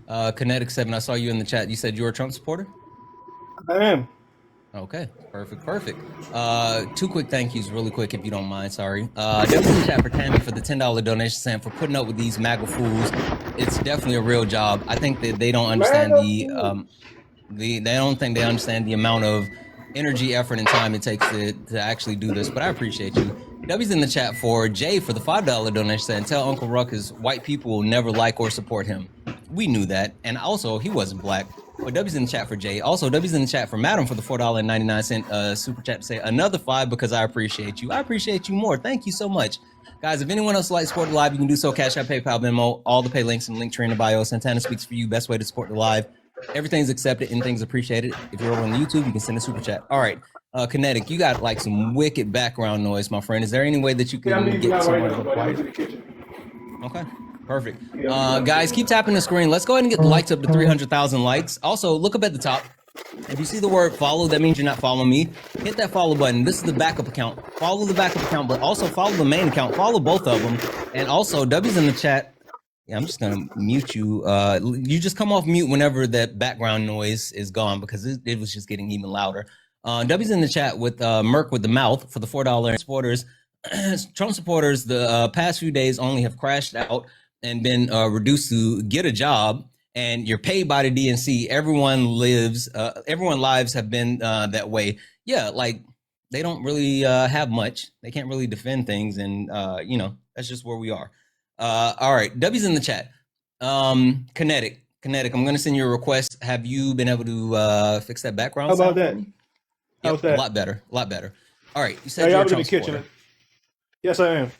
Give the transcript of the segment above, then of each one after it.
Kinetic 7, I saw you in the chat. You said you're a Trump supporter? I am. Okay, perfect. Two quick thank yous, really quick, if you don't mind. Sorry. Definitely in the chat for Tammy for the $10 donation, Sam, for putting up with these MAGA fools. It's definitely a real job. I think that they don't understand they don't think they understand the amount of energy, effort, and time it takes to actually do this. But I appreciate you. W's in the chat for Jay for the $5 donation, saying, "Tell Uncle Ruckus white people will never like or support him." We knew that, and also he wasn't black. But W's in the chat for Jay. Also, W's in the chat for Madam for the $4.99 super chat to say another 5 because I appreciate you. I appreciate you more. Thank you so much. Guys, if anyone else would like to support the live, you can do so. Cash App, PayPal, Venmo, all the pay links and link tree in the bio. Santana speaks for you. Best way to support the live. Everything's accepted, anything's appreciated. If you're over on YouTube, you can send a super chat. All right, Kinetic, you got like some wicked background noise, my friend. Is there any way that you can get somewhere to quiet? Okay. Perfect. Guys, keep tapping the screen. Let's go ahead and get the likes up to 300,000 likes. Also, look up at the top. If you see the word follow, that means you're not following me. Hit that follow button. This is the backup account. Follow the backup account, but also follow the main account. Follow both of them. And also, W's in the chat. Yeah, I'm just going to mute you. You just come off mute whenever that background noise is gone because it was just getting even louder. W's in the chat with Merc with the mouth for the $4 supporters. Trump supporters, the past few days only have crashed out and been reduced to get a job, and you're paid by the DNC. Everyone lives have been that way. Yeah, like they don't really have much. They can't really defend things, and that's just where we are. All right, W's in the chat. Kinetic, I'm gonna send you a request. Have you been able to fix that background? How about that? Yep, How's that? A lot better. All right, you said you're a in the kitchen. Yes, I am.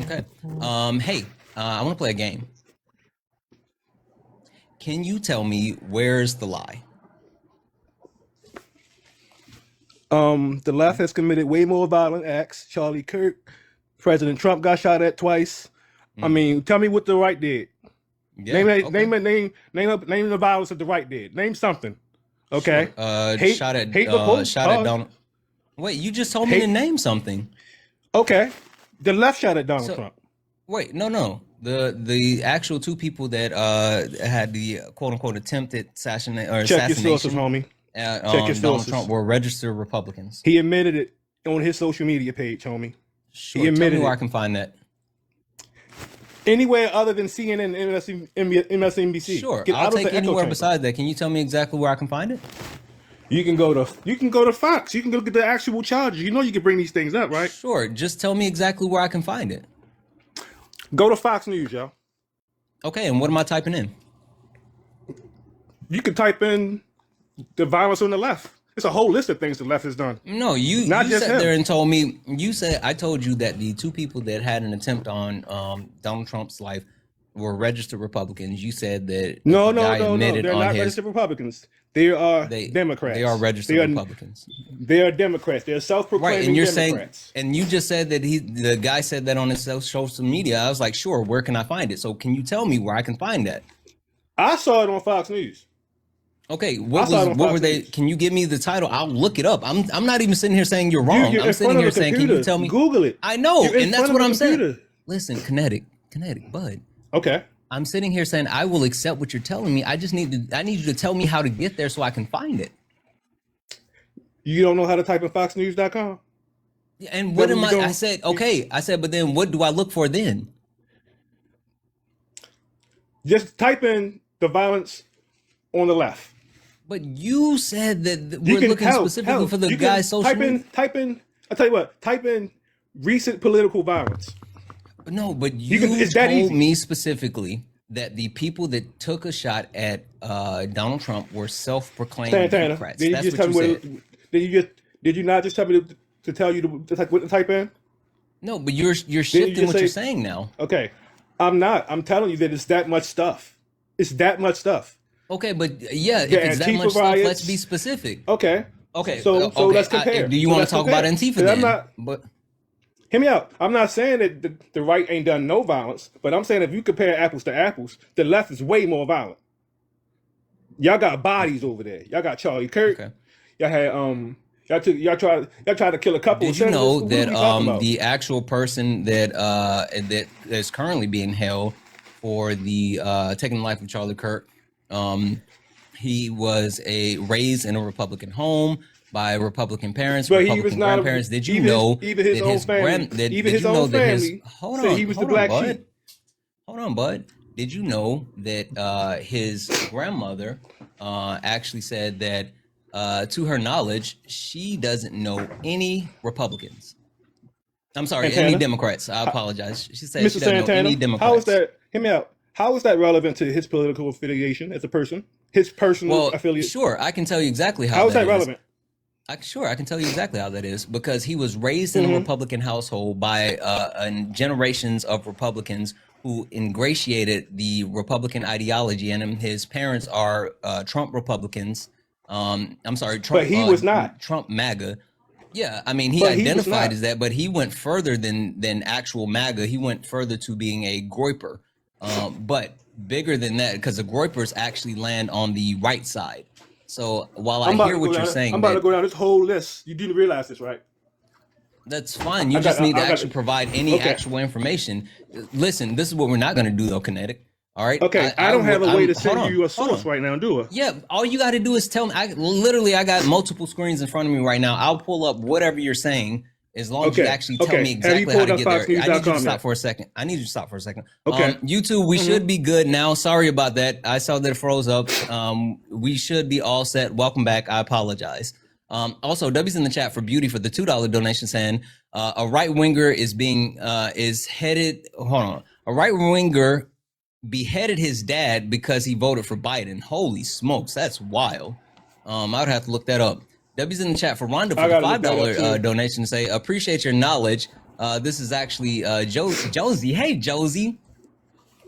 Okay. Hey, I want to play a game. Can you tell me where's the lie? The left has committed way more violent acts. Charlie Kirk, President Trump got shot at twice. I mean, tell me what the right did. Yeah, name the violence that the right did. Name something. Okay. Sure. Shot at Donald. Wait, you just told me to name something. Okay. The left shot at Donald Trump. Wait, no. The actual two people that had the quote unquote attempted assassination. Check your sources, homie. Check your Donald Trump were registered Republicans. He admitted it on his social media page, homie. Sure. He admitted tell me where I can find that. Anywhere other than CNN and MSNBC. Sure, I'll take anywhere besides that. Can you tell me exactly where I can find it? You can go to Fox. You can go get the actual charges. You know you can bring these things up, right? Sure. Just tell me exactly where I can find it. Go to Fox News, yo. Okay, and what am I typing in? You can type in the violence on the left. It's a whole list of things the left has done. No, you sat there and told me. I told you that the two people that had an attempt on Donald Trump's life were registered Republicans. You said that no. They're not registered Republicans. They are Democrats. They are registered Republicans. They are Democrats. They're self-proclaimed and you're Democrats. Saying, and you just said that the guy said that on his social media. I was like, sure. Where can I find it? So can you tell me where I can find that? I saw it on Fox News. Okay, what were they? Can you give me the title? I'll look it up. I'm not even sitting here saying you're wrong. I'm sitting here saying, can you tell me? Google it. I know, and that's what I'm saying. Listen, kinetic, bud. Okay. I'm sitting here saying I will accept what you're telling me. I need you to tell me how to get there so I can find it. You don't know how to type in foxnews.com? And what am I? I said, okay. I said, but then what do I look for then? Just type in the violence on the left. But you said that we're looking specifically for the guy's social media. Type in, I'll tell you what, type in recent political violence. No, but you told me specifically that the people that took a shot at Donald Trump were self-proclaimed Democrats. That's what you said. Did you not just tell me to tell you what to type in? No, but you're shifting what you're saying now. Okay, I'm not. I'm telling you that it's that much stuff. It's that much stuff. Okay, but yeah, if it's that much stuff, let's be specific. Okay. So let's compare. Do you want to talk about Antifa then? Hear me out. I'm not saying that the right ain't done no violence, but I'm saying if you compare apples to apples, the left is way more violent. Y'all got bodies over there. Y'all got Charlie Kirk. Okay. Y'all had y'all tried to kill a couple. Did you know that the actual person that is currently being held for the taking the life of Charlie Kirk He was raised in a Republican home by Republican parents, But he was Republican not grandparents. Did you know even his that own his family, even his own family said he was the black sheep. Hold on, bud. Did you know that his grandmother actually said that, to her knowledge, she doesn't know any Republicans? I'm sorry, Santana? any Democrats. I apologize. She said Mr. she doesn't know Santana, any Democrats. how is that? Hear me out. How is that relevant to his political affiliation as a person? His personal affiliation? Sure, I can tell you exactly how is that relevant? Sure, I can tell you exactly how that is, because he was raised in a Republican household by generations of Republicans who ingratiated the Republican ideology in him. His parents are Trump Republicans. I'm sorry, Trump. But he was not. Trump MAGA. Yeah, I mean, he identified as that, but he went further than actual MAGA. He went further to being a groiper, but bigger than that, because the groipers actually land on the right side. So while I hear what you're saying, I'm about to go down this whole list. You do realize this, right? That's fine. You just need to actually provide any actual information. Listen, this is what we're not going to do, though, Kinetic. All right. Okay. I don't have a way to send you a source right now, do I? Yeah. All you got to do is tell me. I got multiple screens in front of me right now. I'll pull up whatever you're saying, as long as you actually tell me exactly how to get there. I need you to stop for a second. Okay. YouTube, we should be good now. Sorry about that. I saw that it froze up. We should be all set. Welcome back. I apologize. Also, W's in the chat for Beauty for the $2 donation saying a right winger is headed. Hold on. A right winger beheaded his dad because he voted for Biden. Holy smokes, that's wild. I would have to look that up. W's in the chat for Rhonda for the $5 donation to say, appreciate your knowledge. This is actually Josie. Hey, Josie.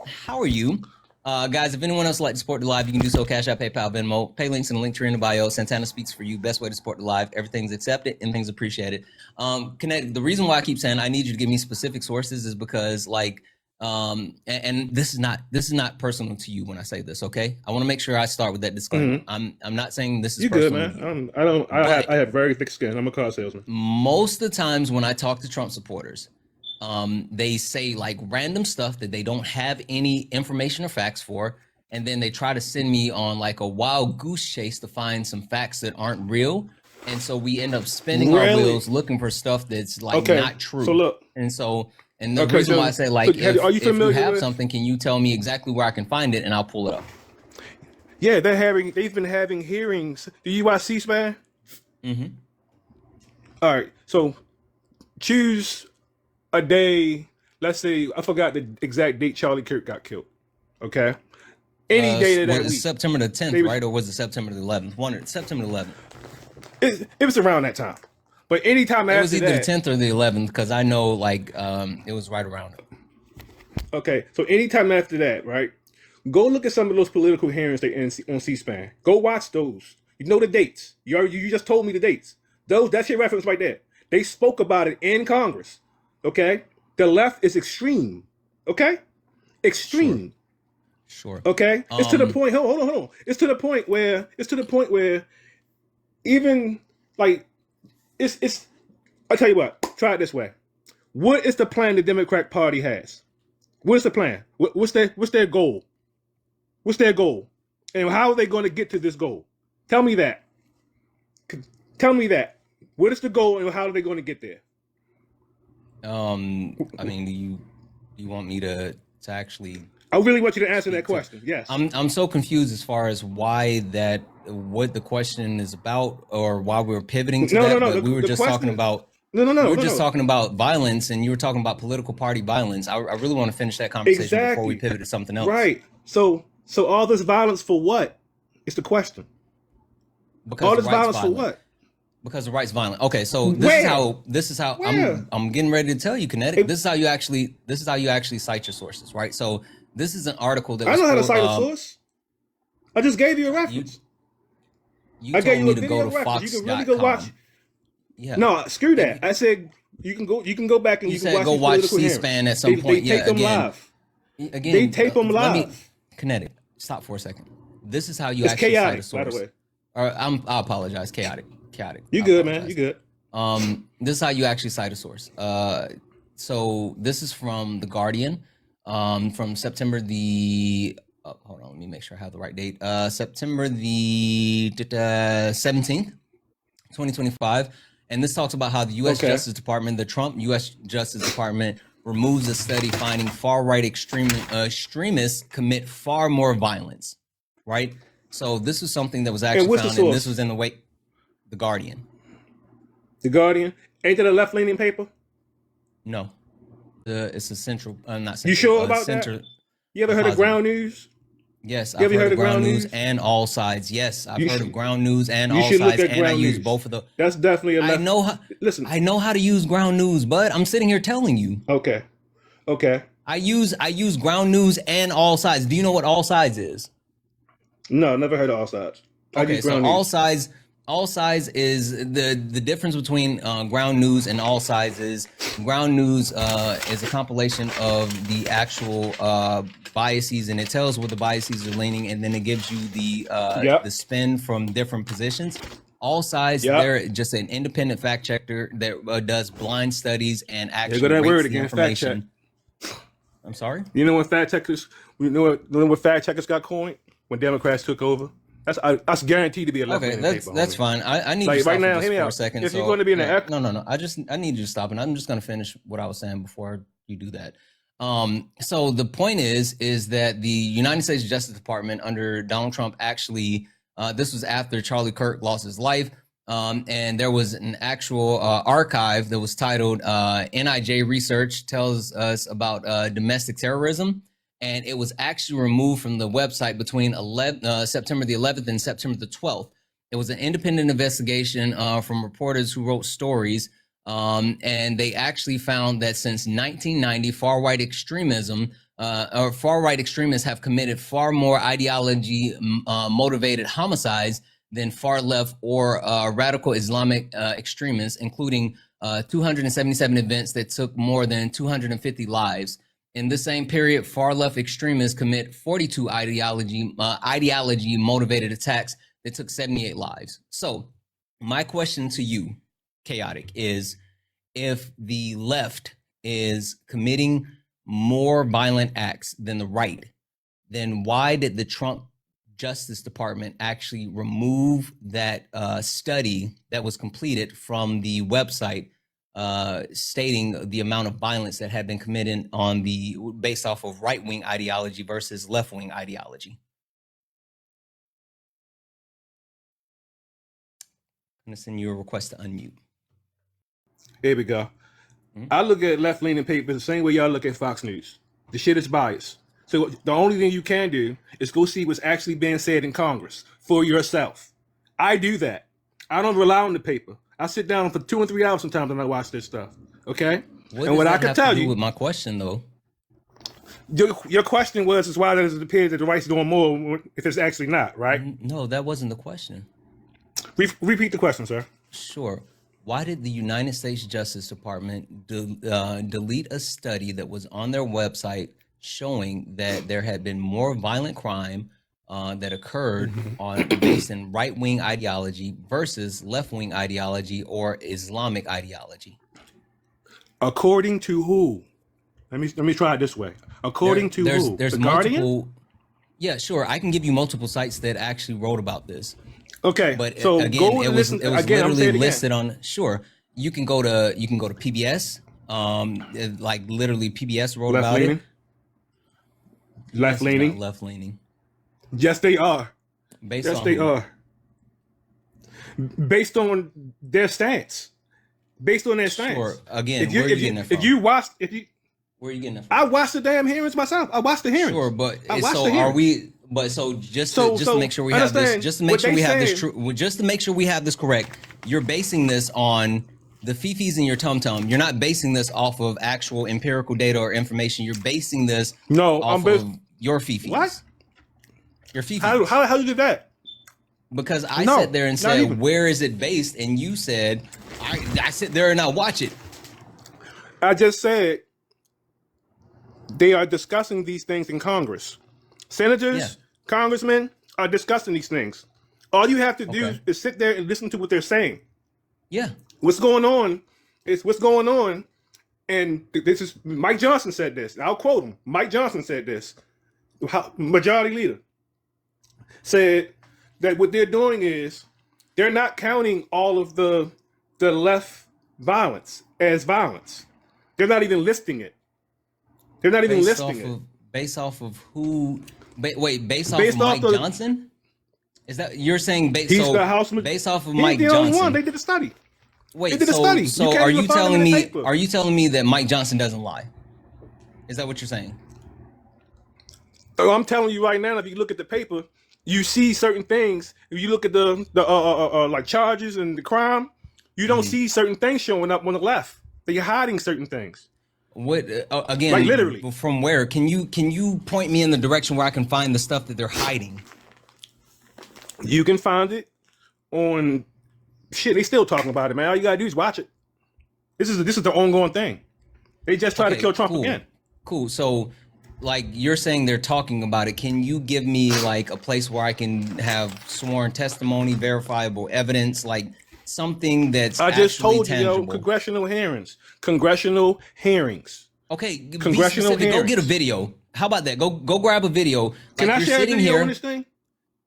How are you? Guys, if anyone else would like to support the live, you can do so. Cash App, PayPal, Venmo. Pay links in the link tree in the bio. Santana speaks for you. Best way to support the live. Everything's accepted. Anything's appreciated. Kinetic, the reason why I keep saying I need you to give me specific sources is because, like, and this is not personal to you when I say this, okay? I want to make sure I start with that disclaimer. I'm not saying this is personal. You're good, man. I have very thick skin. I'm a car salesman. Most of the times when I talk to Trump supporters, they say like random stuff that they don't have any information or facts for, and then they try to send me on like a wild goose chase to find some facts that aren't real. And so we end up spinning our wheels looking for stuff that's like not true. So look, and the reason why I say, like, if you have something, can you tell me exactly where I can find it, and I'll pull it up? Yeah, they've been having hearings. Do you watch C-SPAN? All right, so choose a day. Let's say, I forgot the exact date Charlie Kirk got killed. Okay, any day of that week. September the 10th, right? Or was it September the 11th? September the 11th. It was around that time. But anytime after that, it was either the 10th or the 11th, because I know, like, it was right around it. Okay, so anytime after that, right? Go look at some of those political hearings on C-SPAN. Go watch those. You know the dates. You just told me the dates. That's your reference right there. They spoke about it in Congress. Okay, the left is extreme. Okay, extreme. Sure. Okay, it's to the point. Hold on. It's to the point where even like. It's. I'll tell you what. Try it this way. What is the plan the Democratic Party has? What is the plan? What's their goal? What's their goal? And how are they going to get to this goal? Tell me that. Tell me that. What is the goal and how are they going to get there? I mean, do you want me to actually? I really want you to answer that question. Yes. I'm so confused as far as what the question is about, or why we're pivoting to that. No. We were just talking about. No. We were just talking about violence, and you were talking about political party violence. I really want to finish that conversation before we pivot to something else. Right. So all this violence for what? Is the question. Because all this violence for what? Because the right's violent. Okay, so this is how I'm getting ready to tell you, Kinetic. This is how you actually cite your sources, right? So this is an article that I know how to cite a source. I just gave you a reference. I gave you a video reference. You can really go watch. Yeah. No, screw that. I said you can go back and you can watch C-SPAN at some point. They tape them live. Again, they tape them live. Kinetic, stop for a second. This is how you actually cite a source. By the way. I apologize. Chaotic. You good, man. You good. This is how you actually cite a source. So this is from The Guardian, from September the hold on, let me make sure I have the right date. September the 17th, 2025. And this talks about how the U.S. Justice Department, the Trump U.S. Justice Department, removes a study finding far-right extremists commit far more violence, right? So this was something that was actually found, and this was in the wake, The Guardian. The Guardian? Ain't that a left-leaning paper? No. It's a central, not central. You sure about that? You ever heard of Ground News? Yes, I've heard of Ground News and All Sides. Yes, I've heard of Ground News and All Sides, and I use both of those. That's definitely a left. Listen, I know how to use Ground News, but I'm sitting here telling you. Okay. I use Ground News and All Sides. Do you know what All Sides is? No, never heard of All Sides. Okay, so All Sides is the difference between Ground News and All Sides is Ground News is a compilation of the actual biases, and it tells where the biases are leaning, and then it gives you the spin from different positions. All Sides, they're just an independent fact checker that does blind studies and actually rates word the again, information. I'm sorry? You know when fact checkers, when fact checkers got coined? When Democrats took over? That's guaranteed to be a left-leaning paper. That's fine. I need you to stop right now, for a second. If you're going to be in the no. I need you to stop, and I'm just going to finish what I was saying before you do that. So the point is that the United States Justice Department under Donald Trump actually, this was after Charlie Kirk lost his life, and there was an actual archive that was titled NIJ Research Tells Us About Domestic Terrorism. And it was actually removed from the website between September the 11th and September the 12th. It was an independent investigation from reporters who wrote stories, and they actually found that since 1990, far-right extremism or far-right extremists have committed far more ideology-motivated homicides than far-left or radical Islamic extremists, including 277 events that took more than 250 lives. In the same period, far-left extremists commit 42 ideology-motivated attacks that took 78 lives. So my question to you, Chaotic, is if the left is committing more violent acts than the right, then why did the Trump Justice Department actually remove that study that was completed from the website stating the amount of violence that had been committed based off of right-wing ideology versus left-wing ideology? I'm gonna send you a request to unmute. Here we go. I look at left-leaning papers the same way y'all look at Fox News. The shit is biased. So the only thing you can do is go see what's actually being said in Congress for yourself. I do that. I don't rely on the paper. I sit down for 2 and 3 hours sometimes when I watch this stuff. Okay? What I can tell you with my question though. Your question is why does it appear that the right's doing more if it's actually not, right? No, that wasn't the question. Repeat the question, sir. Sure. Why did the United States Justice Department delete a study that was on their website showing that there had been more violent crime that occurred based in right-wing ideology versus left-wing ideology or Islamic ideology? According to who? Let me try it this way. According to who? There's the multiple. Guardian? Yeah, sure. I can give you multiple sites that actually wrote about this. Okay, but so again, go it was again, literally listed on. Sure, you can go to PBS. Like literally, PBS wrote about it. Left leaning. Left leaning. Yes, they are. Based on their stance. Based on their stance. Sure. Again, where are you getting that from? Where are you getting that from? I watched the damn hearings myself. I watched the hearings. Sure, but so are we? But so just to make sure we have this, just to make sure we have this true, just to make sure we have this correct, you're basing this on the fifis in your tum-tum. You're not basing this off of actual empirical data or information. You're basing this off of your fifis. What? Your fifis. How you did that? Because I sat there and said, where is it based? And you said, I sit there and I watch it. I just said they are discussing these things in Congress. Senators, congressmen are discussing these things. All you have to do is sit there and listen to what they're saying. Yeah. What's going on is what's going on. And this is Mike Johnson said this. I'll quote him. Mike Johnson said this. majority leader, said that what they're doing is they're not counting all of the left violence as violence. They're not even listing it. They're not even listing it. Based off of who? Based off of Mike Johnson? Is that you're saying? Based off of Mike Johnson? He's the only one. They did a study. Wait, they did a study. So are you telling me? Are you telling me that Mike Johnson doesn't lie? Is that what you're saying? So I'm telling you right now, if you look at the paper, you see certain things. If you look at the like charges and the crime, you don't see certain things showing up on the left. They're hiding certain things. What again? Like literally. From where? Can you point me in the direction where I can find the stuff that they're hiding? You can find it on shit. They still talking about it, man. All you gotta do is watch it. This is the ongoing thing. They just try to kill Trump again. Cool. So, like you're saying, they're talking about it. Can you give me like a place where I can have sworn testimony, verifiable evidence, like something that's I just told tangible? You, congressional hearings. Okay, congressional hearings. Go get a video. How about that? Go grab a video. Can I share a video on this thing?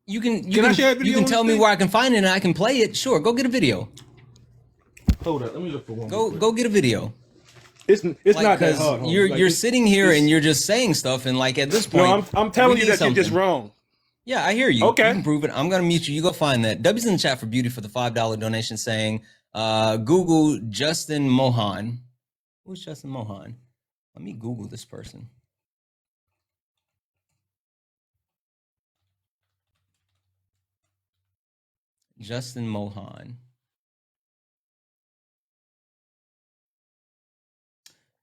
You can tell me where I can find it and I can play it. Sure, go get a video. Hold up, let me look for one. Go get a video. It's not that hard. You're sitting here and you're just saying stuff, and like at this point, no, I'm telling you that you're just wrong. Yeah, I hear you. Okay, you can prove it. I'm gonna mute you. You go find that. W's in the chat for beauty for the $5 donation, saying, Google Justin Mohan. Who's Justin Mohan? Let me Google this person. Justin Mohan.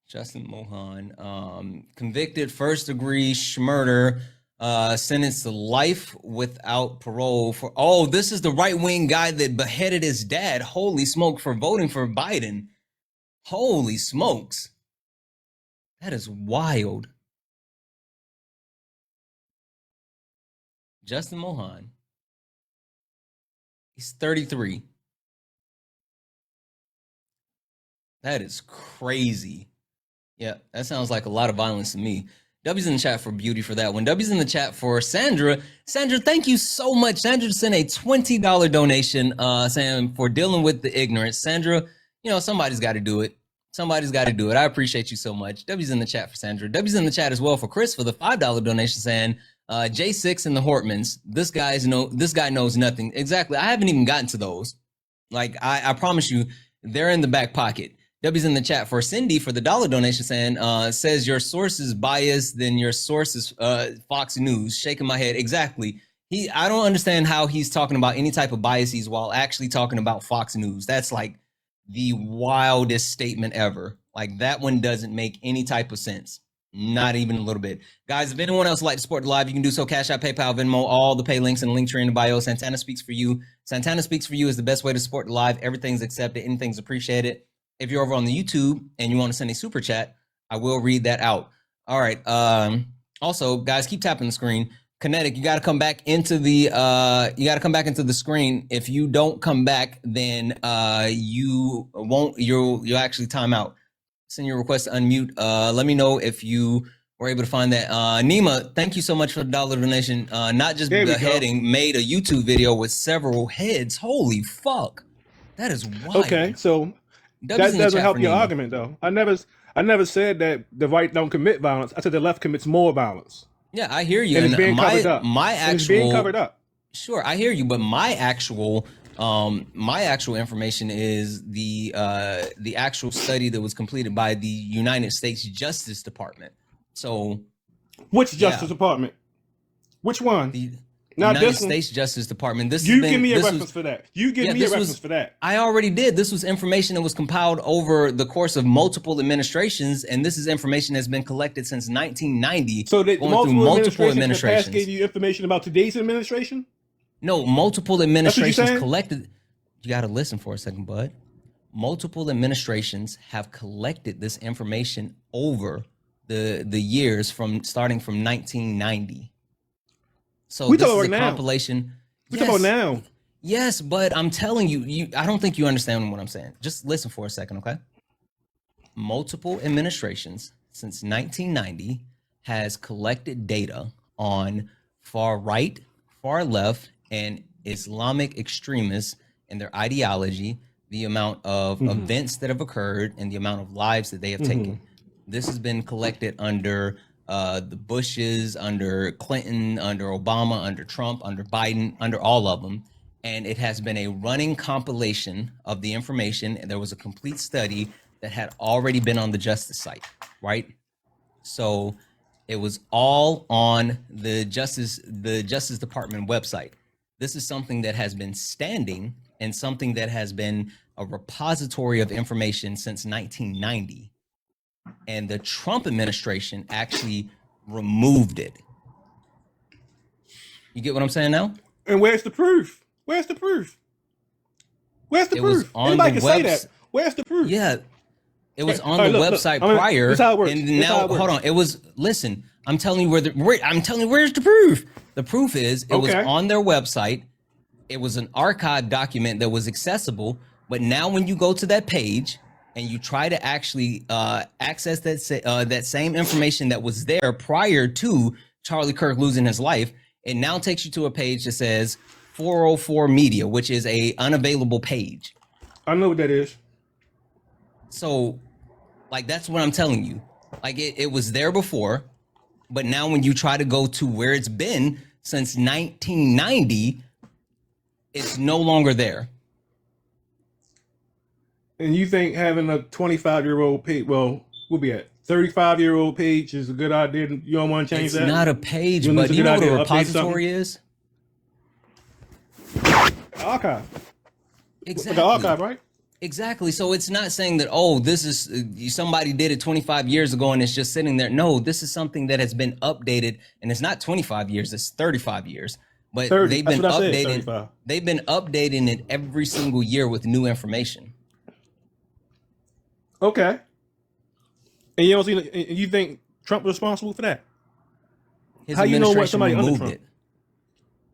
Justin Mohan, convicted first-degree murder, sentenced to life without parole for. Oh, this is the right-wing guy that beheaded his dad. Holy smoke, for voting for Biden. Holy smokes, that is wild. Justin Mohan. He's 33. That is crazy. Yeah, that sounds like a lot of violence to me. W's in the chat for beauty for that one. W's in the chat for Sandra. Sandra, thank you so much. Sandra sent a $20 donation, saying for dealing with the ignorance. Sandra, you know, somebody's got to do it. Somebody's got to do it. I appreciate you so much. W's in the chat for Sandra. W's in the chat as well for Chris for the $5 donation, saying J6 and the Hortmans. This guy knows nothing. Exactly. I haven't even gotten to those. Like I promise you, they're in the back pocket. W's in the chat for Cindy for the $1 donation, saying says your source is biased, then your source is Fox News. Shaking my head. Exactly. I don't understand how he's talking about any type of biases while actually talking about Fox News. That's like the wildest statement ever. Like that one doesn't make any type of sense. Not even a little bit. Guys, if anyone else would like to support the live, you can do so. Cash App, PayPal, Venmo, all the pay links and link tree in the bio. Santana Speaks for You. Santana Speaks for You is the best way to support the live. Everything's accepted. Anything's appreciated. If you're over on the YouTube and you want to send a super chat, I will read that out. All right. Also, guys, keep tapping the screen. Kinetic, you got to come back into the screen. If you don't come back, then you'll actually time out. Send your request to unmute. Let me know if you were able to find that. Nima, thank you so much for the $1 donation. Not just beheading, made a YouTube video with several heads. Holy fuck. That is wild. Okay, so that doesn't help your argument, though. I never said that the right don't commit violence. I said the left commits more violence. Yeah, I hear you. And it's being covered up. It's being covered up. Sure, I hear you, but my actual information is the actual study that was completed by the United States Justice Department. So, which Justice Department? Which one? The United States Justice Department. Give me a reference for that. You give me a reference for that. I already did. This was information that was compiled over the course of multiple administrations, and this is information that's been collected since 1990. So that multiple administrations gave you information about today's administration? No, multiple administrations collected. You got to listen for a second, bud. Multiple administrations have collected this information over the years starting from 1990. So this is a compilation. We talk about now. Yes, but I'm telling you, I don't think you understand what I'm saying. Just listen for a second, okay? Multiple administrations since 1990 has collected data on far right, far left, and Islamic extremists and their ideology, the amount of events that have occurred, and the amount of lives that they have taken. This has been collected under the Bushes, under Clinton, under Obama, under Trump, under Biden, under all of them. And it has been a running compilation of the information. And there was a complete study that had already been on the Justice site, right? So it was all on the Justice Department website. This is something that has been standing and something that has been a repository of information since 1990. And the Trump administration actually removed it. You get what I'm saying now? And where's the proof? Where's the proof? Where's the proof? Anybody can say that. Where's the proof? Yeah. It was on the website prior. That's how it works. And now, hold on. It was, listen, I'm telling you where's the proof? The proof is it was on their website. It was an archived document that was accessible. But now when you go to that page and you try to actually access that same information that was there prior to Charlie Kirk losing his life, it now takes you to a page that says 404 Media, which is a unavailable page. I know what that is. So, like, that's what I'm telling you. Like, it was there before, but now when you try to go to where it's been since 1990, it's no longer there. And you think having a 25-year-old page, well, we'll be at 35-year-old page is a good idea? You don't want to change that? It's not a page, but do you know what a repository is? Archive. Exactly. The archive, right? Exactly. So it's not saying that, oh, this is somebody did it 25 years ago and it's just sitting there. No, this is something that has been updated, and it's not 25 years, it's 35 years. But 30, they've been updating. They've been updating it every single year with new information. Okay. And you don't see, and you think Trump was responsible for that? How you know what somebody under Trump?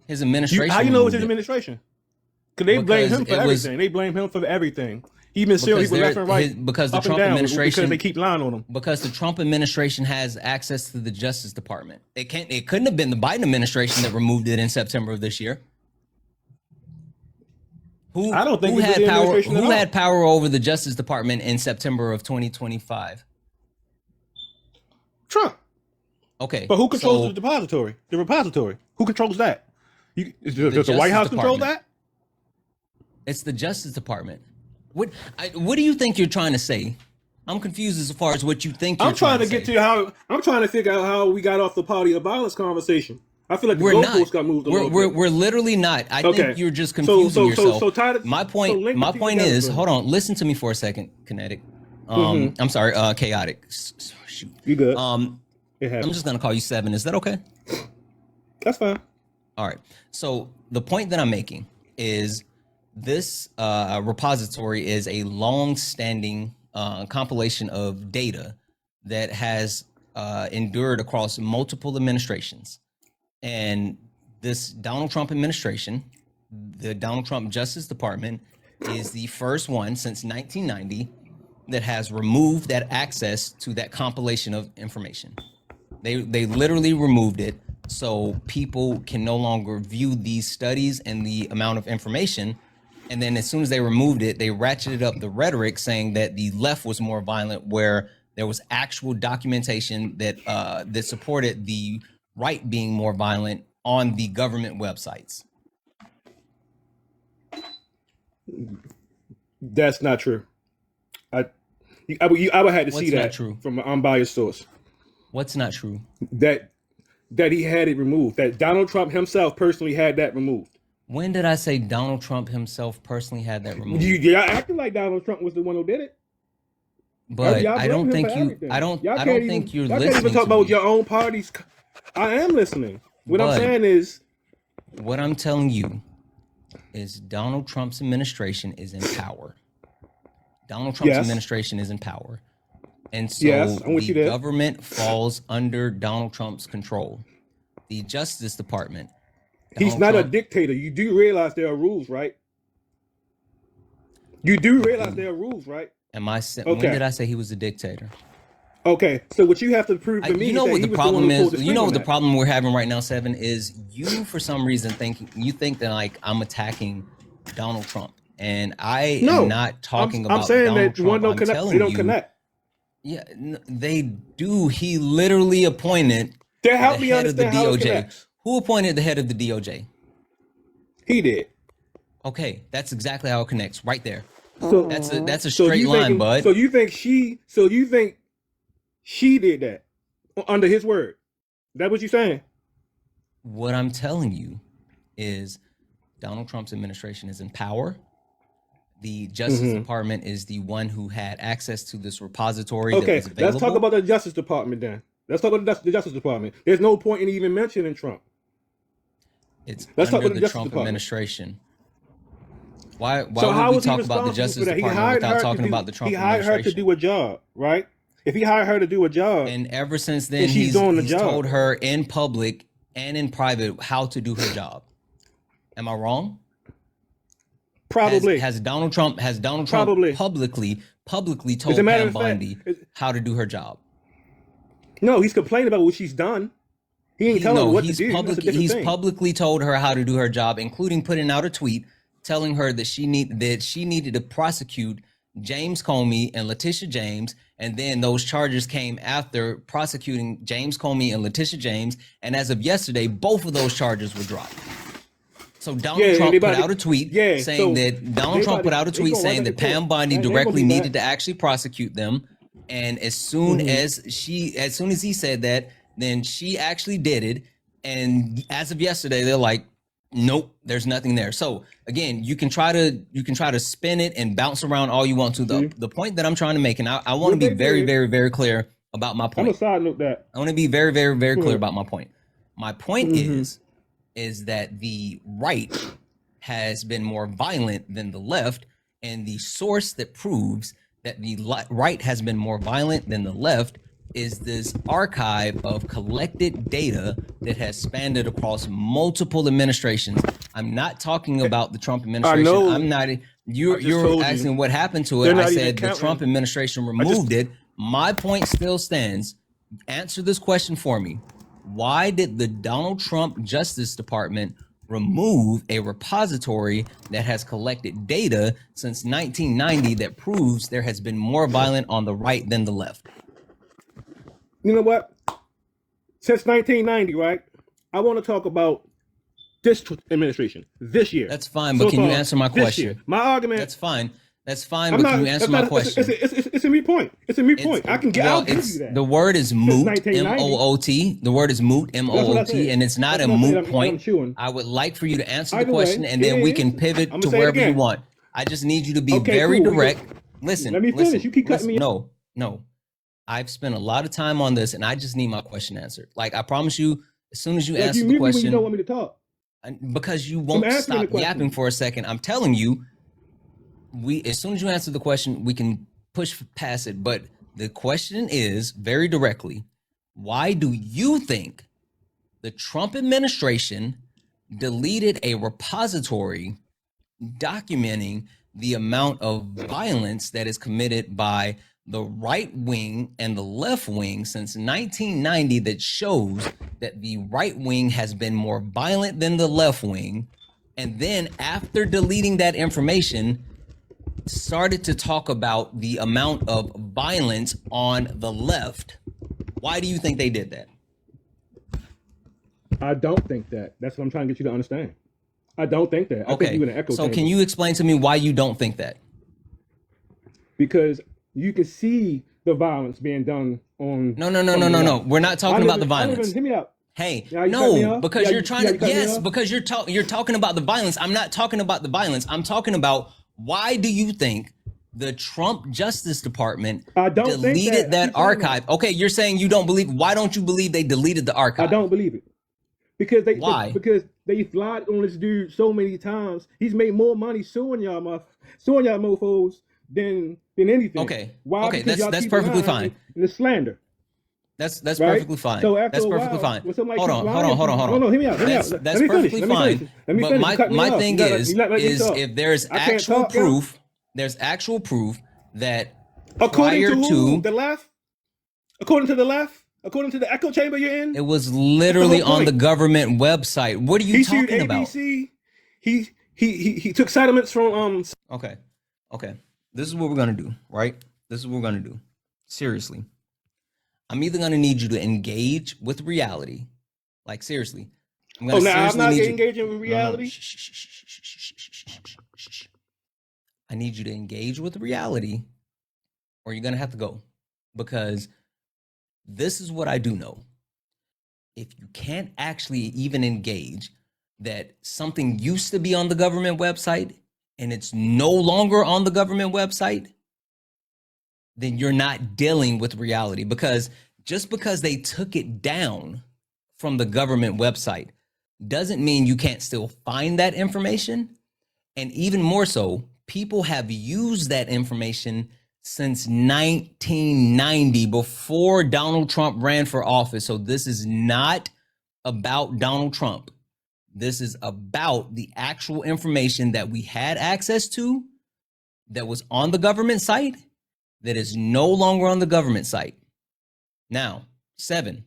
His administration. How you know it's his administration? Because they blame him for everything. They blame him for everything. He's been suing people left and right. Because the Trump administration. Because they keep lying on him. Because the Trump administration has access to the Justice Department. It couldn't have been the Biden administration that removed it in September of this year. I don't think who had power over the Justice Department in September of 2025? Trump. Okay. But who controls the depository? The repository. Who controls that? Does the White House control that? It's the Justice Department. What do you think you're trying to say? I'm confused as far as what you think you're trying to say. I'm trying to figure out how we got off the party of violence conversation. I feel like the goalposts got moved a little bit. We're literally not. I think you're just confusing yourself. My point is, hold on, listen to me for a second, Kinetic. I'm sorry, Chaotic. Shoot. You good. I'm just gonna call you Seven. Is that okay? That's fine. All right. So the point that I'm making is this repository is a long-standing compilation of data that has endured across multiple administrations. And this Donald Trump administration, the Donald Trump Justice Department, is the first one since 1990 that has removed that access to that compilation of information. They literally removed it so people can no longer view these studies and the amount of information. And then as soon as they removed it, they ratcheted up the rhetoric saying that the left was more violent, where there was actual documentation that that supported the right being more violent on the government websites. That's not true. I would have to see that from an unbiased source. What's not true? That he had it removed. That Donald Trump himself personally had that removed. When did I say Donald Trump himself personally had that removed? Y'all acting like Donald Trump was the one who did it. But I don't think you. I don't think you're listening. Can't even talk about your own parties. I am listening. What I'm saying is, what I'm telling you is Donald Trump's administration is in power. Donald Trump's administration is in power. And so the government falls under Donald Trump's control. The Justice Department. He's not a dictator. You do realize there are rules, right? You do realize there are rules, right? When did I say he was a dictator? Okay, so what you have to prove to me You know is what that the problem is. You know what the that. problem we're having right now, Seven, is you for some reason think that like I'm attacking Donald Trump, and I am No, not talking I'm about saying Donald that one Trump. don't I'm connect. They telling don't you, connect. yeah, they do. He literally appointed Then the help me head of the understand how it DOJ. connects. Who appointed the head of the DOJ? He did. Okay, that's exactly how it connects, right there. So That's a so straight you line, thinking? bud. So you think she did that under his word? That what you saying? What I'm telling you is Donald Trump's administration is in power. The Justice Department is the one who had access to this repository that was available. Let's talk about the Justice Department then. Let's talk about the Justice Department. There's no point in even mentioning Trump. It's Let's talk under about the the Justice Trump Department. administration. Why So how would we was he talk about the responsible Justice for that? He Department hired without her talking to about the do. Trump He hired her to administration? do a job, right? If he hired her to do a job, And ever since then, and she's he's doing the job. told her in public and in private how to do her job. Am I wrong? Probably. Has Donald Trump Probably. publicly told As a matter Pam of fact, Bondi how to do her job? No, he's complaining about what she's done. He ain't telling her what to do. That's a different He's thing. publicly told her how to do her job, including putting out a tweet telling her that she needed to prosecute James Comey and Letitia James, and then those charges came after prosecuting James Comey and Letitia James, and as of yesterday, both of those charges were dropped. So Donald Trump put out a tweet saying that Pam Bondi directly needed to actually prosecute them, and as soon as he said that, then she actually did it, and as of yesterday, they're like, nope, there's nothing there. So again, you can try to spin it and bounce around all you want to. The point that I'm trying to make, and I want to be very, very, very clear about my point. I'm gonna side note that. I want to be very, very, very clear about my point. My point is that the right has been more violent than the left, and the source that proves that the right has been more violent than the left is this archive of collected data that has spanned across multiple administrations. I'm not talking about the Trump administration. I'm not. You're asking what happened to it. I said the Trump administration removed it. My point still stands. Answer this question for me. Why did the Donald Trump Justice Department remove a repository that has collected data since 1990 that proves there has been more violence on the right than the left? You know what? Since 1990, right? I want to talk about this administration this year. That's fine, but can you answer my question? My argument. That's fine. That's fine, but can you answer my question? It's a moot point. It's a moot point. I'll give you that. The word is moot, M-O-O-T. The word is moot, M-O-O-T, and it's not a moot point. I would like for you to answer the question, and then we can pivot to wherever you want. I just need you to be very direct. Listen. Let me finish. You keep cutting me off. No. I've spent a lot of time on this, and I just need my question answered. Like, I promise you, as soon as you answer the question, you don't want me to talk because you won't stop yapping for a second. I'm telling you, as soon as you answer the question, we can push past it. But the question is very directly, why do you think the Trump administration deleted a repository documenting the amount of violence that is committed by the right wing and the left wing since 1990 that shows that the right wing has been more violent than the left wing, and then after deleting that information started to talk about the amount of violence on the left? Why do you think they did that? I don't think that. That's what I'm trying to get you to understand. I don't think that. I think you're in an echo chamber. Can you explain to me why you don't think that? Because you can see the violence being done on. No. We're not talking about the violence. Hear me out. Hey, no, because you're trying to. Yes, because you're talking about the violence. I'm not talking about the violence. I'm talking about why do you think the Trump Justice Department deleted that archive? Okay, you're saying you don't believe. Why don't you believe they deleted the archive? I don't believe it. Because they. Why? Because they lied on this dude so many times. He's made more money suing y'all mofos than anything. Okay. Why? Okay, that's perfectly fine. The slander. That's perfectly fine. So after that's perfectly fine. Hold on. No, hear me out. That's perfectly fine. But my thing is if there's actual proof, that according prior to the left. According to the left, according to the echo chamber you're in. It was literally on the government website. What are you talking about? ABC. He took settlements from Okay. This is what we're gonna do, right? This is what we're gonna do. Seriously. I'm either gonna need you to engage with reality. Like seriously. I'm not engaging with reality. No. I need you to engage with reality, or you're gonna have to go. Because this is what I do know. If you can't actually even engage that something used to be on the government website and it's no longer on the government website, then you're not dealing with reality. Because just because they took it down from the government website doesn't mean you can't still find that information. And even more so, people have used that information since 1990, before Donald Trump ran for office. So this is not about Donald Trump. This is about the actual information that we had access to that was on the government site that is no longer on the government site. Now, 7,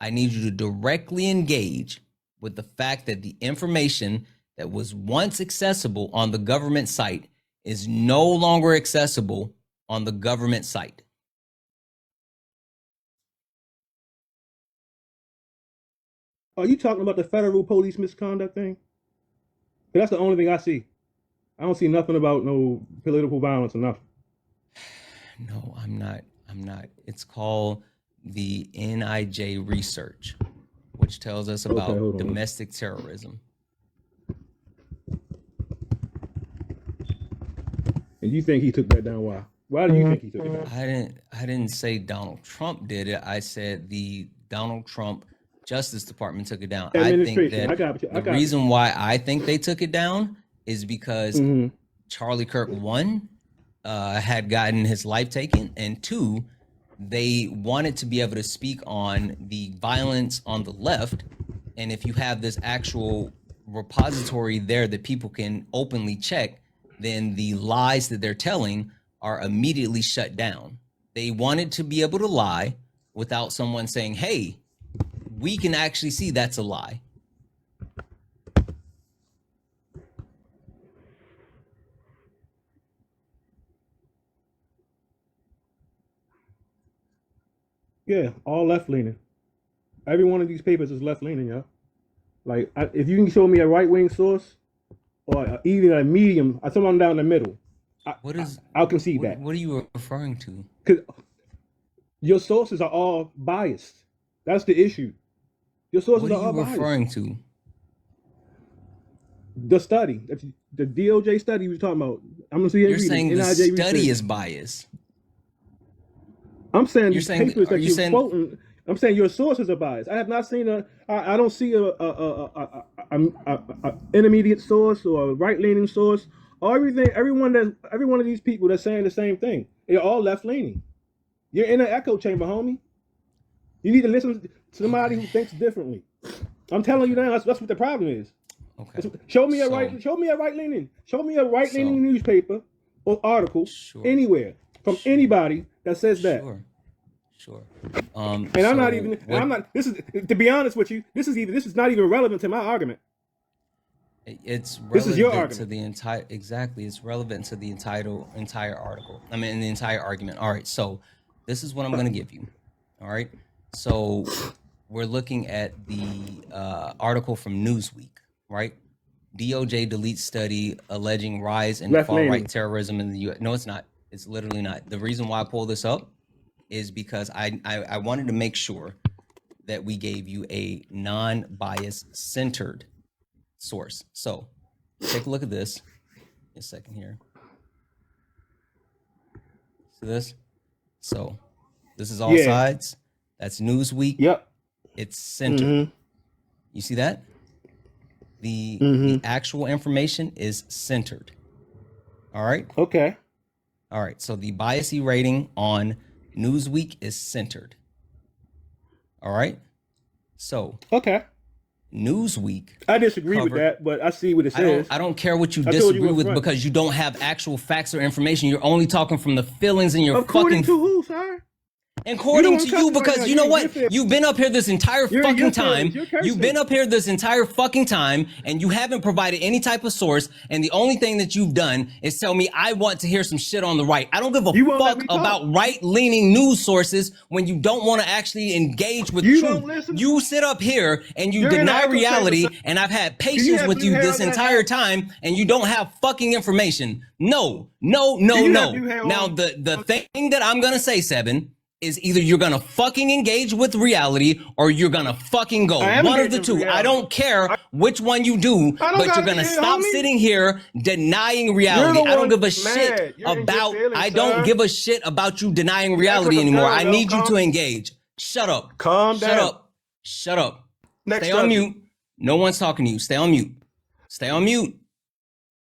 I need you to directly engage with the fact that the information that was once accessible on the government site is no longer accessible on the government site. Are you talking about the federal police misconduct thing? That's the only thing I see. I don't see nothing about no political violence or nothing. No, I'm not. It's called the NIJ research, which tells us about domestic terrorism. And you think he took that down? Why? Why do you think he took it down? I didn't say Donald Trump did it. I said the Donald Trump Justice Department took it down. I think that the reason why I think they took it down is because Charlie Kirk, 1, had gotten his life taken, and 2, they wanted to be able to speak on the violence on the left. And if you have this actual repository there that people can openly check, then the lies that they're telling are immediately shut down. They wanted to be able to lie without someone saying, hey, we can actually see that's a lie. Yeah, all left leaning. Every one of these papers is left leaning, y'all. Like, if you can show me a right wing source or even a medium, or someone down the middle, I'll concede that. What are you referring to? Because your sources are all biased. That's the issue. Your sources are all biased. What are you referring to? The study, the DOJ study you were talking about. I'm gonna see. You're saying the study is biased. I'm saying these papers that you're quoting. I'm saying your sources are biased. I have not seen I don't see a intermediate source or a right leaning source. Every one of these people that's saying the same thing. They're all left leaning. You're in an echo chamber, homie. You need to listen to somebody who thinks differently. I'm telling you now, that's what the problem is. Okay. Show me a right leaning newspaper or article anywhere from anybody that says that. Sure. This is, to be honest with you, this is not even relevant to my argument. It's relevant this is your argument. To the entire, exactly. It's relevant to the entire article. I mean, the entire argument. All right. So this is what I'm going to give you. All right. So we're looking at the article from Newsweek, right? DOJ deletes study alleging rise in far-right terrorism in the U.S. No, it's not. It's literally not. The reason why I pull this up is because I wanted to make sure that we gave you a non-bias centered source. So take a look at this. A second here. See this? So this is all sides. That's Newsweek. Yep. It's centered. You see that? The actual information is centered. All right? Okay. All right. So the biasy rating on Newsweek is centered. All right. So Newsweek. I disagree with that, but I see what it says. I don't care what you disagree with because you don't have actual facts or information. You're only talking from the feelings in your According to who, sir? According to you, because right you know now. what? You've been up here this entire fucking time. You've been up here this entire fucking time, and you haven't provided any type of source. And the only thing that you've done is tell me I want to hear some shit on the right. I don't give a fuck about right-leaning news sources when you don't want to actually engage with truth. You sit up here and you deny reality, and I've had patience with you this entire time, and you don't have fucking information. No. Now, the thing that I'm gonna say, Seven, is either you're gonna fucking engage with reality or you're gonna fucking go. One of the two. I don't care which one you do, but you're gonna stop sitting here denying reality. I don't give a shit about. I don't give a shit about you denying reality anymore. I need you to engage. Shut up. Calm down. Shut up. Shut up. Stay on mute. No one's talking to you. Stay on mute. Stay on mute.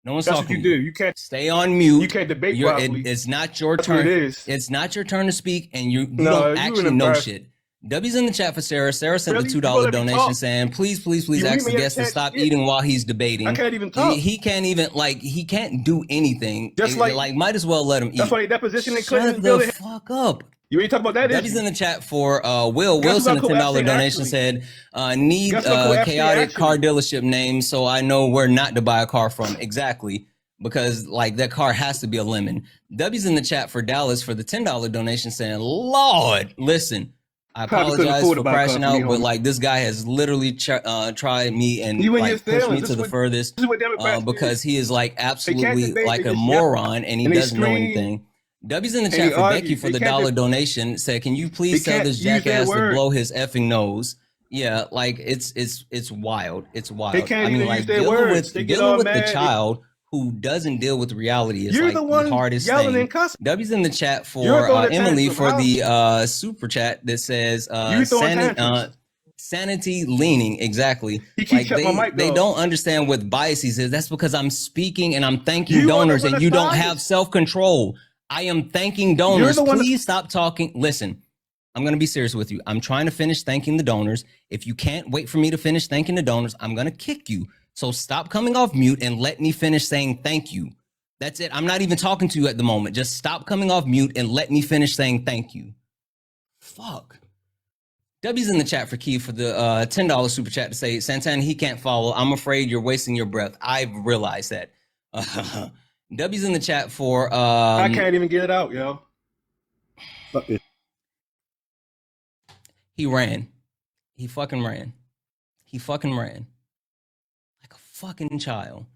No one's talking. That's what you do. You can't stay on mute. You can't debate properly. It's not your turn. It's not your turn to speak, and you don't actually know shit. W's in the chat for Sarah. Sarah sent the $2 donation saying, please ask the guest to stop eating while he's debating. I can't even talk. He can't even, he can't do anything. Just might as well let him eat. That's why that position in Clinton. Shut the fuck up. You ain't talking about that. W's in the chat for Will. Will sent a $10 donation, said, need chaotic car dealership name so I know where not to buy a car from. Exactly. Because that car has to be a lemon. W's in the chat for Dallas for the $10 donation saying, Lord, listen, I apologize for crashing out, but this guy has literally tried me and pushed me to the furthest because he is absolutely a moron and he doesn't know anything. W's in the chat for Becky for the $1 donation said, can you please tell this jackass to blow his effing nose? Yeah, it's wild. It's wild. I mean, dealing with the child who doesn't deal with reality is the hardest thing. W's in the chat for Emily for the super chat that says sanity leaning. Exactly. They don't understand what biases is. That's because I'm speaking and I'm thanking donors and you don't have self-control. I am thanking donors. Please stop talking. Listen, I'm going to be serious with you. I'm trying to finish thanking the donors. If you can't wait for me to finish thanking the donors, I'm going to kick you. So stop coming off mute and let me finish saying thank you. That's it. I'm not even talking to you at the moment. Just stop coming off mute and let me finish saying thank you. Fuck. W's in the chat for Key for the $10 super chat to say, Santana, he can't follow. I'm afraid you're wasting your breath. I've realized that. W's in the chat for... I can't even get it out, yo. Fuck it. He ran. He fucking ran. He fucking ran. Like a fucking child.